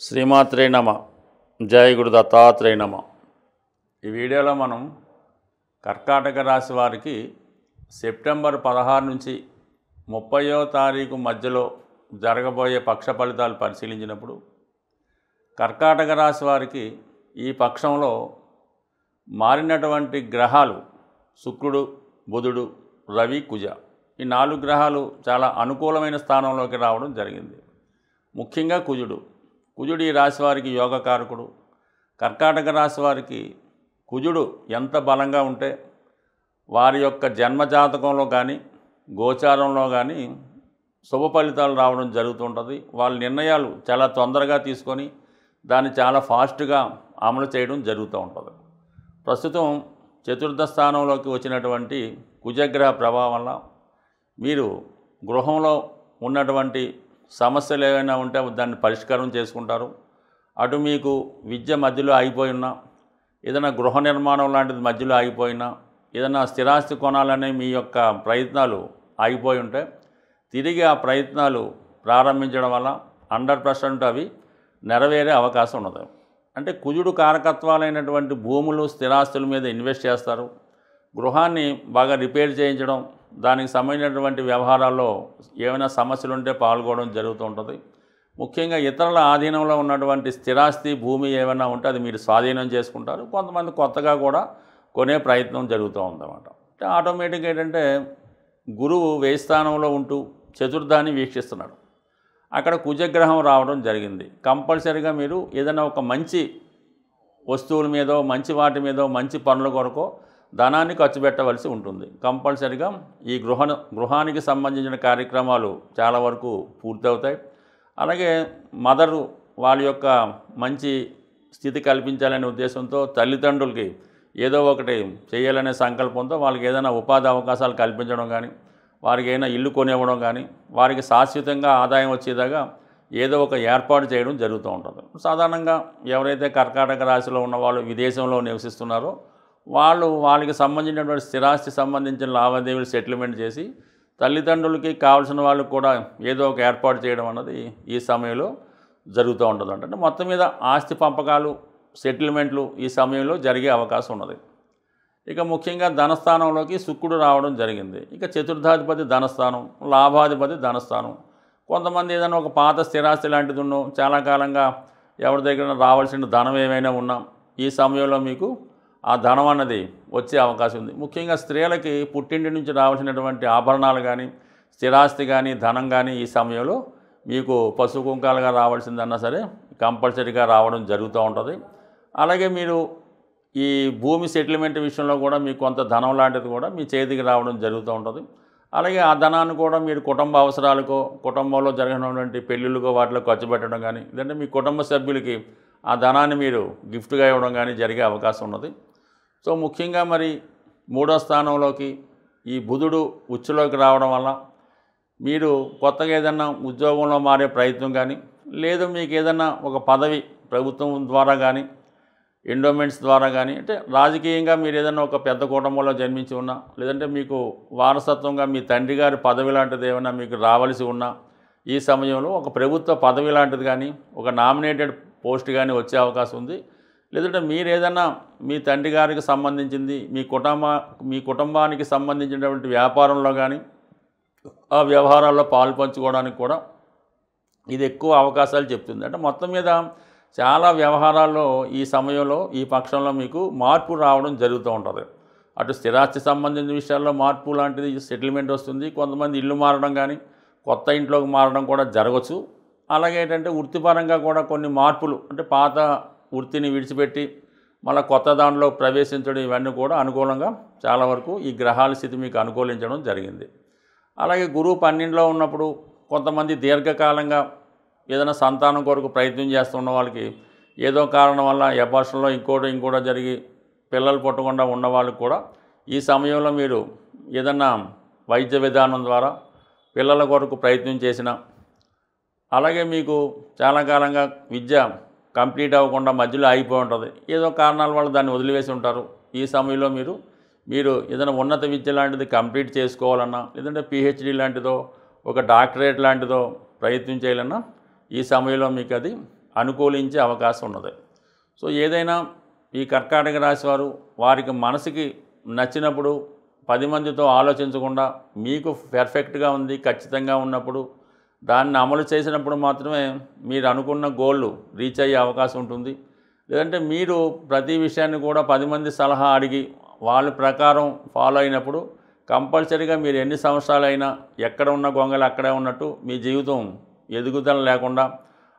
శ్రీమాత్రే నమ. జయ గురు దత్తాత్రేయ నమ. ఈ వీడియోలో మనం కర్కాటక రాశి వారికి సెప్టెంబర్ 16 నుంచి 30వ తారీఖు మధ్యలో జరగబోయే పక్ష ఫలితాలు పరిశీలించినప్పుడు కర్కాటక రాశి వారికి ఈ పక్షంలో మారినటువంటి గ్రహాలు శుక్రుడు, బుధుడు, రవి, కుజ ఈ 4 గ్రహాలు చాలా అనుకూలమైన స్థానంలోకి రావడం జరిగింది. ముఖ్యంగా కుజుడు ఈ రాశి వారికి యోగకారకుడు. కర్కాటక రాశి వారికి కుజుడు ఎంత బలంగా ఉంటే వారి యొక్క జన్మజాతకంలో కానీ గోచారంలో కానీ శుభ ఫలితాలు రావడం జరుగుతుంటుంది. వాళ్ళ నిర్ణయాలు చాలా తొందరగా తీసుకొని దాన్ని చాలా ఫాస్ట్గా అమలు చేయడం జరుగుతూ ఉంటుంది. ప్రస్తుతం చతుర్థ స్థానంలోకి వచ్చినటువంటి కుజగ్రహ ప్రభావం వల్ల మీరు గృహంలో ఉన్నటువంటి సమస్యలు ఏమైనా ఉంటే దాన్ని పరిష్కారం చేసుకుంటారు. అటు మీకు విద్య మధ్యలో ఆగిపోయి ఉన్నా, ఏదైనా గృహ నిర్మాణం లాంటిది మధ్యలో ఆగిపోయినా, ఏదైనా స్థిరాస్తి కొనాలనే మీ యొక్క ప్రయత్నాలు ఆగిపోయి ఉంటే తిరిగి ఆ ప్రయత్నాలు ప్రారంభించడం వల్ల 100% అవి నెరవేరే అవకాశం ఉన్నది. అంటే కుజుడు కారకత్వాలైనటువంటి భూములు, స్థిరాస్తుల మీద ఇన్వెస్ట్ చేస్తారు. గృహాన్ని బాగా రిపేర్ చేయించడం, దానికి సంబంధించినటువంటి వ్యవహారాల్లో ఏమైనా సమస్యలు ఉంటే పాల్గొనడం జరుగుతూ ఉంటుంది. ముఖ్యంగా ఇతరుల ఆధీనంలో ఉన్నటువంటి స్థిరాస్తి, భూమి ఏమైనా ఉంటే అది మీరు స్వాధీనం చేసుకుంటారు. కొంతమంది కొత్తగా కూడా కొనే ప్రయత్నం జరుగుతూ ఉందన్నమాట. అంటే ఆటోమేటిక్గా ఏంటంటే గురువు వ్యయ స్థానంలో ఉంటూ చతుర్థాన్ని వీక్షిస్తున్నాడు. అక్కడ కుజగ్రహం రావడం జరిగింది. కంపల్సరీగా మీరు ఏదైనా ఒక మంచి వస్తువుల మీదో, మంచి వాటి మీదో, మంచి పనుల కొరకో ధనాన్ని ఖర్చు పెట్టవలసి ఉంటుంది. కంపల్సరీగా ఈ గృహానికి సంబంధించిన కార్యక్రమాలు చాలా వరకు పూర్తవుతాయి. అలాగే మదరు వాళ్ళ యొక్క మంచి స్థితి కల్పించాలనే ఉద్దేశంతో తల్లిదండ్రులకి ఏదో ఒకటి చేయాలనే సంకల్పంతో వాళ్ళకి ఏదైనా ఉపాధి అవకాశాలు కల్పించడం కానీ, వారికి ఏదైనా ఇల్లు కొనివ్వడం కానీ, వారికి శాశ్వతంగా ఆదాయం వచ్చేదాకా ఏదో ఒక ఏర్పాటు చేయడం జరుగుతూ ఉంటుంది. సాధారణంగా ఎవరైతే కర్కాటక రాశిలో ఉన్నవాళ్ళు విదేశంలో నివసిస్తున్నారో వాళ్ళకి సంబంధించినటువంటి స్థిరాస్తి సంబంధించిన లావాదేవీలు సెటిల్మెంట్ చేసి తల్లిదండ్రులకి కావాల్సిన వాళ్ళకి కూడా ఏదో ఒక ఏర్పాటు చేయడం అన్నది ఈ సమయంలో జరుగుతూ ఉంటుంది. అంటే మొత్తం మీద ఆస్తి పంపకాలు, సెటిల్మెంట్లు ఈ సమయంలో జరిగే అవకాశం ఉన్నది. ఇక ముఖ్యంగా ధనస్థానంలోకి శుక్రుడు రావడం జరిగింది. ఇక చతుర్థాధిపతి ధనస్థానం, లాభాధిపతి ధనస్థానం. కొంతమంది ఏదైనా ఒక పాత స్థిరాస్తి లాంటిది ఉన్నో, చాలా కాలంగా ఎవరి దగ్గర రావాల్సిన ధనం ఏమైనా ఉన్నా ఈ సమయంలో మీకు ఆ ధనం అన్నది వచ్చే అవకాశం ఉంది. ముఖ్యంగా స్త్రీలకి పుట్టింటి నుంచి రావాల్సినటువంటి ఆభరణాలు కానీ, స్థిరాస్తి కానీ, ధనం కానీ ఈ సమయంలో మీకు పసుపు కుంకాలుగా రావాల్సిందన్నా సరే కంపల్సరీగా రావడం జరుగుతూ ఉంటుంది. అలాగే మీరు ఈ భూమి సెటిల్మెంట్ విషయంలో కూడా మీకు కొంత ధనం లాంటిది కూడా మీ చేతికి రావడం జరుగుతూ ఉంటుంది. అలాగే ఆ ధనాన్ని కూడా మీరు కుటుంబ అవసరాలకో, కుటుంబంలో జరిగినటువంటి పెళ్ళిళ్ళకో వాటిలో ఖర్చు పెట్టడం కానీ, లేదంటే మీ కుటుంబ సభ్యులకి ఆ ధనాన్ని మీరు గిఫ్ట్గా ఇవ్వడం కానీ జరిగే అవకాశం ఉన్నది. సో ముఖ్యంగా మరి 3వ స్థానంలోకి ఈ బుధుడు ఉచ్చులోకి రావడం వల్ల మీరు కొత్తగా ఏదన్నా ఉద్యోగంలో మారే ప్రయత్నం కానీ, లేదు మీకు ఏదన్నా ఒక పదవి ప్రభుత్వం ద్వారా కానీ, ఎండోమెంట్స్ ద్వారా కానీ, అంటే రాజకీయంగా మీరు ఏదైనా ఒక పెద్ద కుటుంబంలో జన్మించి ఉన్నా, లేదంటే మీకు వారసత్వంగా మీ తండ్రి గారి పదవి లాంటిది ఏమైనా మీకు రావాల్సి ఉన్నా ఈ సమయంలో ఒక ప్రభుత్వ పదవి లాంటిది కానీ, ఒక నామినేటెడ్ పోస్ట్ కానీ వచ్చే అవకాశం ఉంది. లేదంటే మీరు ఏదైనా మీ తండ్రి గారికి సంబంధించింది మీ కుటుంబానికి సంబంధించినటువంటి వ్యాపారంలో కానీ ఆ వ్యవహారాల్లో పాలు పంచుకోవడానికి కూడా ఇది ఎక్కువ అవకాశాలు చెప్తుంది. అంటే మొత్తం మీద చాలా వ్యవహారాల్లో ఈ సమయంలో ఈ పక్షంలో మీకు మార్పు రావడం జరుగుతూ ఉంటుంది. అటు స్థిరాస్తి సంబంధించిన విషయాల్లో మార్పు లాంటిది సెటిల్మెంట్ వస్తుంది. కొంతమంది ఇల్లు మారడం కానీ, కొత్త ఇంట్లోకి మారడం కూడా జరగవచ్చు. అలాగే ఏంటంటే వృత్తిపరంగా కూడా కొన్ని మార్పులు, అంటే పాత వృత్తిని విడిచిపెట్టి మళ్ళీ కొత్త దాంట్లో ప్రవేశించడం ఇవన్నీ కూడా అనుకూలంగా చాలా వరకు ఈ గ్రహాల స్థితి మీకు అనుకూలించడం జరిగింది. అలాగే గురువు 12లో ఉన్నప్పుడు కొంతమంది దీర్ఘకాలంగా ఏదైనా సంతానం కొరకు ప్రయత్నం చేస్తున్న వాళ్ళకి ఏదో కారణం వల్ల అబార్షన్లో ఇంకోటి జరిగి పిల్లలు పుట్టకుండా ఉన్న వాళ్ళకి కూడా ఈ సమయంలో మీరు ఏదన్నా వైద్య విధానం ద్వారా పిల్లల కొరకు ప్రయత్నం చేసిన, అలాగే మీకు చాలా కాలంగా విద్య కంప్లీట్ అవ్వకుండా మధ్యలో ఆగిపోయి ఉంటుంది, ఏదో కారణాల వల్ల దాన్ని వదిలివేసి ఉంటారు. ఈ సమయంలో మీరు ఏదైనా ఉన్నత విద్య లాంటిది కంప్లీట్ చేసుకోవాలన్నా, లేదంటే పిహెచ్డి లాంటిదో, ఒక డాక్టరేట్ లాంటిదో ప్రయత్నం చేయాలన్నా ఈ సమయంలో మీకు అది అనుకూలించే అవకాశం ఉన్నది. సో ఏదైనా ఈ కర్కాటక రాశి వారు వారికి మనసుకి నచ్చినప్పుడు 10 మందితో ఆలోచించకుండా మీకు పెర్ఫెక్ట్గా ఉంది, ఖచ్చితంగా ఉన్నప్పుడు దాన్ని అమలు చేసినప్పుడు మాత్రమే మీరు అనుకున్న గోళ్ళు రీచ్ అయ్యే అవకాశం ఉంటుంది. లేదంటే మీరు ప్రతి విషయాన్ని కూడా 10 మంది సలహా అడిగి వాళ్ళ ప్రకారం ఫాలో అయినప్పుడు కంపల్సరీగా మీరు ఎన్ని సంవత్సరాలైనా ఎక్కడ ఉన్న గొంగలు అక్కడే ఉన్నట్టు మీ జీవితం ఎదుగుదల లేకుండా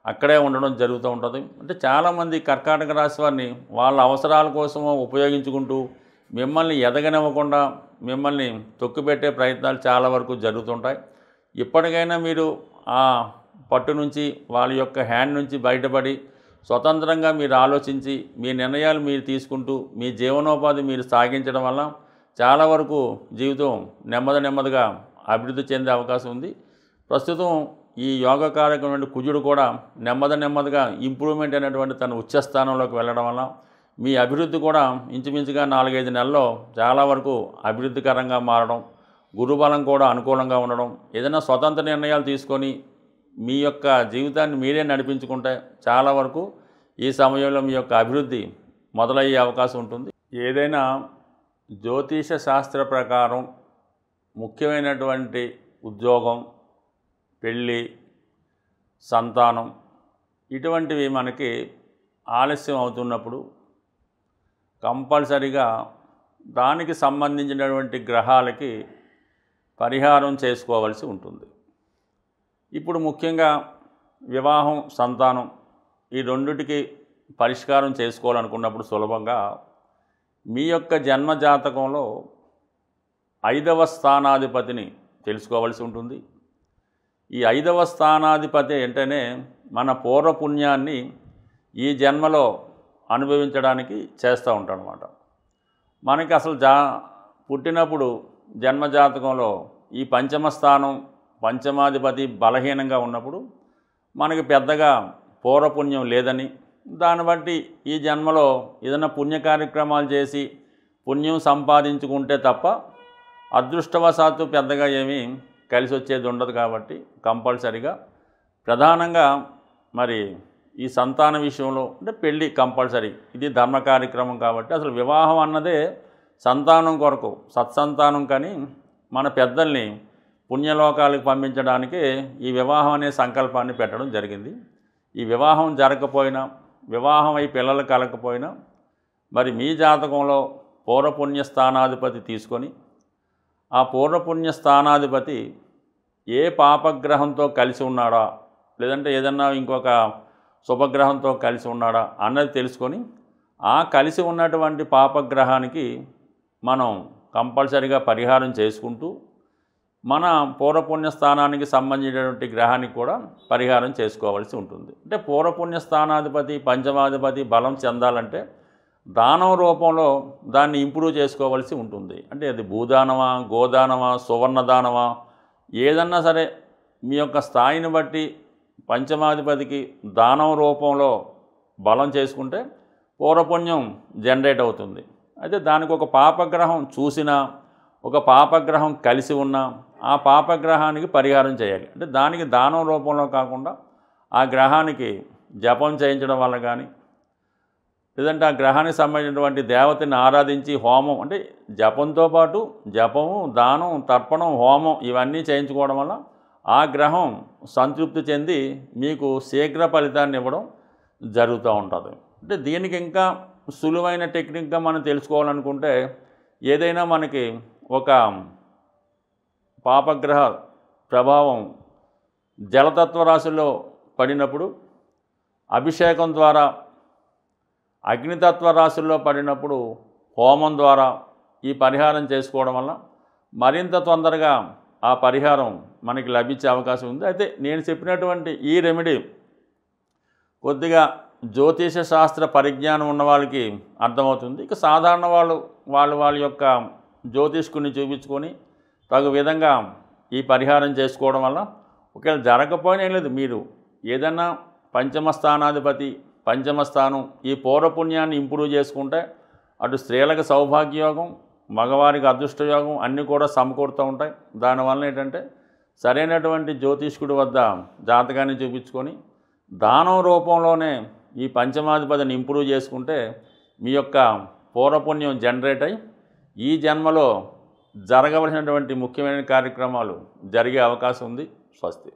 అక్కడే ఉండడం జరుగుతూ ఉంటుంది. అంటే చాలామంది కర్కాటక రాశి వారిని వాళ్ళ అవసరాల కోసమో ఉపయోగించుకుంటూ మిమ్మల్ని ఎదగనివ్వకుండా మిమ్మల్ని తొక్కిపెట్టే ప్రయత్నాలు చాలా వరకు జరుగుతుంటాయి. ఇప్పటికైనా మీరు ఆ పట్టు నుంచి వాళ్ళ యొక్క హ్యాండ్ నుంచి బయటపడి స్వతంత్రంగా మీరు ఆలోచించి మీ నిర్ణయాలు మీరు తీసుకుంటూ మీ జీవనోపాధి మీరు సాగించడం వల్ల చాలా వరకు జీవితం నెమ్మదిగా అభివృద్ధి చెందే అవకాశం ఉంది. ప్రస్తుతం ఈ యోగకారకమైన కుజుడు కూడా నెమ్మదిగా ఇంప్రూవ్మెంట్ అనేటువంటి తన ఉచ్చస్థానంలోకి వెళ్ళడం వల్ల మీ అభివృద్ధి కూడా ఇంచుమించుగా 4-5 నెలల్లో చాలా వరకు అభివృద్ధికరంగా మారడం, గురుబలం కూడా అనుకూలంగా ఉండడం, ఏదైనా స్వతంత్ర నిర్ణయాలు తీసుకొని మీ యొక్క జీవితాన్ని మీరే నడిపించుకుంటే చాలా వరకు ఈ సమయంలో మీ యొక్క అభివృద్ధి మొదలయ్యే అవకాశం ఉంటుంది. ఏదైనా జ్యోతిష శాస్త్ర ప్రకారం ముఖ్యమైనటువంటి ఉద్యోగం, పెళ్ళి, సంతానం ఇటువంటివి మనకి ఆలస్యం అవుతున్నప్పుడు కంపల్సరిగా దానికి సంబంధించినటువంటి గ్రహాలకి పరిహారం చేసుకోవాల్సి ఉంటుంది. ఇప్పుడు ముఖ్యంగా వివాహం, సంతానం ఈ రెండిటికి పరిష్కారం చేసుకోవాలనుకున్నప్పుడు సులభంగా మీ యొక్క జన్మ జాతకంలో 5వ స్థానాధిపతిని తెలుసుకోవాల్సి ఉంటుంది. ఈ 5వ స్థానాధిపతి అంటేనే మన పూర్వపుణ్యాన్ని ఈ జన్మలో అనుభవించడానికి చేస్తూ ఉంటాడు అన్నమాట. మనకి అసలు పుట్టినప్పుడు జన్మజాతకంలో ఈ పంచమ స్థానం పంచమాధిపతి బలహీనంగా ఉన్నప్పుడు మనకి పెద్దగా పూర్వపుణ్యం లేదని, దాన్ని బట్టి ఈ జన్మలో ఏదైనా పుణ్య కార్యక్రమాలు చేసి పుణ్యం సంపాదించుకుంటే తప్ప అదృష్టవశాత్తు పెద్దగా ఏమీ కలిసి వచ్చేది ఉండదు. కాబట్టి కంపల్సరిగా ప్రధానంగా మరి ఈ సంతాన విషయంలో అంటే పెళ్ళి కంపల్సరీ, ఇది ధర్మ కార్యక్రమం కాబట్టి అసలు వివాహం అన్నదే సంతానం కొరకు, సత్సంతానం. కానీ మన పెద్దల్ని పుణ్యలోకాలకు పంపించడానికి ఈ వివాహం అనే సంకల్పాన్ని పెట్టడం జరిగింది. ఈ వివాహం జరగకపోయినా, వివాహం అయి పిల్లలు కలగకపోయినా మరి మీ జాతకంలో పూర్వపుణ్య స్థానాధిపతి తీసుకొని ఆ పూర్వపుణ్య స్థానాధిపతి ఏ పాపగ్రహంతో కలిసి ఉన్నాడా, లేదంటే ఏదన్నా ఇంకొక శుభగ్రహంతో కలిసి ఉన్నాడా అన్నది తెలుసుకొని ఆ కలిసి ఉన్నటువంటి పాపగ్రహానికి మనం కంపల్సరిగా పరిహారం చేసుకుంటూ మన పూర్వపుణ్య స్థానానికి సంబంధించినటువంటి గ్రహానికి కూడా పరిహారం చేసుకోవాల్సి ఉంటుంది. అంటే పూర్వపుణ్య స్థానాధిపతి పంచమాధిపతి బలం చెందాలంటే దానం రూపంలో దాన్ని ఇంప్రూవ్ చేసుకోవాల్సి ఉంటుంది. అంటే అది భూదానమా, గోదానమా, సువర్ణదానమా, ఏదన్నా సరే మీ యొక్క స్థాయిని బట్టి పంచమాధిపతికి దానం రూపంలో బలం చేసుకుంటే పూర్వపుణ్యం జనరేట్ అవుతుంది. అయితే దానికి ఒక పాపగ్రహం చూసినా, ఒక పాపగ్రహం కలిసి ఉన్నా ఆ పాపగ్రహానికి పరిహారం చేయాలి. అంటే దానికి దానం రూపంలో కాకుండా ఆ గ్రహానికి జపం చేయించడం వల్ల కానీ, లేదంటే ఆ గ్రహానికి సంబంధించినటువంటి దేవతని ఆరాధించి హోమం, అంటే జపంతో పాటు జపము, దానం, తర్పణం, హోమం ఇవన్నీ చేయించుకోవడం వల్ల ఆ గ్రహం సంతృప్తి చెంది మీకు శీఘ్ర ఫలితాన్ని ఇవ్వడం జరుగుతూ ఉంటుంది. అంటే దీనికి ఇంకా సులువైన టెక్నిక్గా మనం తెలుసుకోవాలనుకుంటే ఏదైనా మనకి ఒక పాపగ్రహ ప్రభావం జలతత్వ రాశిలో పడినప్పుడు అభిషేకం ద్వారా, అగ్నితత్వ రాశుల్లో పడినప్పుడు హోమం ద్వారా ఈ పరిహారం చేసుకోవడం వల్ల మరింత తొందరగా ఆ పరిహారం మనకి లభించే అవకాశం ఉంది. అయితే నేను చెప్పినటువంటి ఈ రెమెడీ కొద్దిగా జ్యోతిష శాస్త్ర పరిజ్ఞానం ఉన్న వాళ్ళకి అర్థమవుతుంది. ఇక సాధారణ వాళ్ళ యొక్క జ్యోతిష్కుని చూపించుకొని తగు విధంగా ఈ పరిహారం చేసుకోవడం వల్ల ఒకవేళ జరగకపోయినా ఏం లేదు, మీరు ఏదన్నా పంచమ స్థానాధిపతి పంచమ స్థానం ఈ పూర్వపుణ్యాన్ని ఇంప్రూవ్ చేసుకుంటే అటు స్త్రీలకు సౌభాగ్యయోగం, మగవారికి అదృష్టయోగం అన్నీ కూడా సమకూరుతూ ఉంటాయి. దానివల్ల ఏంటంటే సరైనటువంటి జ్యోతిష్కుడి వద్ద జాతకాన్ని చూపించుకొని దానం రూపంలోనే ఈ పంచమాధిపతిని ఇంప్రూవ్ చేసుకుంటే మీ యొక్క పూర్వపుణ్యం జనరేట్ అయ్యి ఈ జన్మలో జరగవలసినటువంటి ముఖ్యమైన కార్యక్రమాలు జరిగే అవకాశం ఉంది. స్వస్తి.